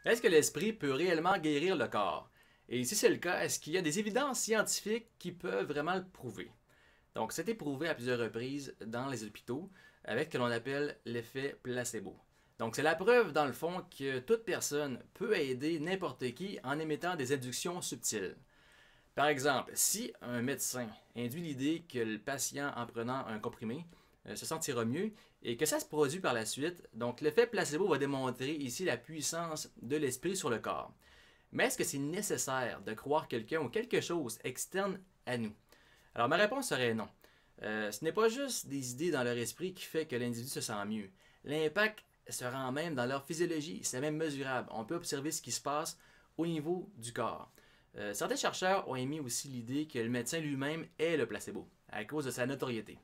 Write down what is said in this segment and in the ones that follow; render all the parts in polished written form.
Est-ce que l'esprit peut réellement guérir le corps? Et si c'est le cas, est-ce qu'il y a des évidences scientifiques qui peuvent vraiment le prouver? Donc, c'est éprouvé à plusieurs reprises dans les hôpitaux avec ce que l'on appelle l'effet placebo. Donc, c'est la preuve, dans le fond, que toute personne peut aider n'importe qui en émettant des inductions subtiles. Par exemple, si un médecin induit l'idée que le patient, en prenant un comprimé, se sentira mieux et que ça se produit par la suite, donc l'effet placebo va démontrer ici la puissance de l'esprit sur le corps. Mais est-ce que c'est nécessaire de croire quelqu'un ou quelque chose externe à nous? Alors ma réponse serait non. Ce n'est pas juste des idées dans leur esprit qui fait que l'individu se sent mieux. L'impact se rend même dans leur physiologie, c'est même mesurable. On peut observer ce qui se passe au niveau du corps. Certains chercheurs ont émis aussi l'idée que le médecin lui-même est le placebo, à cause de sa notoriété.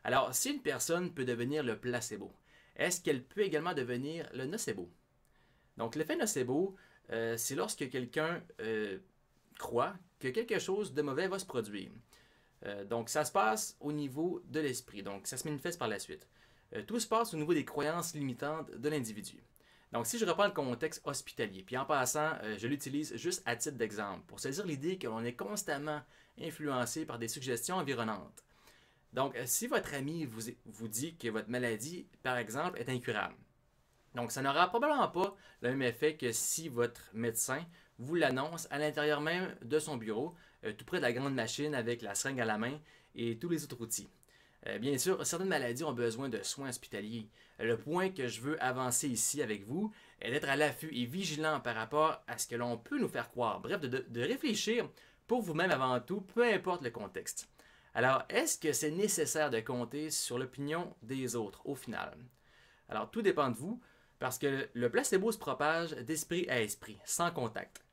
Alors, si une personne peut devenir le placebo, est-ce qu'elle peut également devenir le nocebo? Donc, l'effet nocebo, c'est lorsque quelqu'un croit que quelque chose de mauvais va se produire. Donc, ça se passe au niveau de l'esprit, donc ça se manifeste par la suite. Tout se passe au niveau des croyances limitantes de l'individu. Donc, si je reprends le contexte hospitalier, puis en passant, je l'utilise juste à titre d'exemple, pour saisir l'idée que l'on est constamment influencé par des suggestions environnantes. Donc, si votre ami vous dit que votre maladie, par exemple, est incurable, donc ça n'aura probablement pas le même effet que si votre médecin vous l'annonce à l'intérieur même de son bureau, tout près de la grande machine avec la seringue à la main et tous les autres outils. Bien sûr, certaines maladies ont besoin de soins hospitaliers. Le point que je veux avancer ici avec vous est d'être à l'affût et vigilant par rapport à ce que l'on peut nous faire croire. Bref, de réfléchir pour vous-même avant tout, peu importe le contexte. Alors, est-ce que c'est nécessaire de compter sur l'opinion des autres au final? Alors, tout dépend de vous, parce que le placebo se propage d'esprit à esprit, sans contact.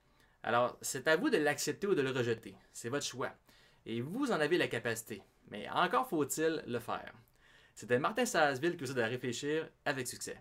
Alors, c'est à vous de l'accepter ou de le rejeter. C'est votre choix. Et vous en avez la capacité. Mais encore faut-il le faire. C'était Martin Salasville qui vous aide à réfléchir avec succès.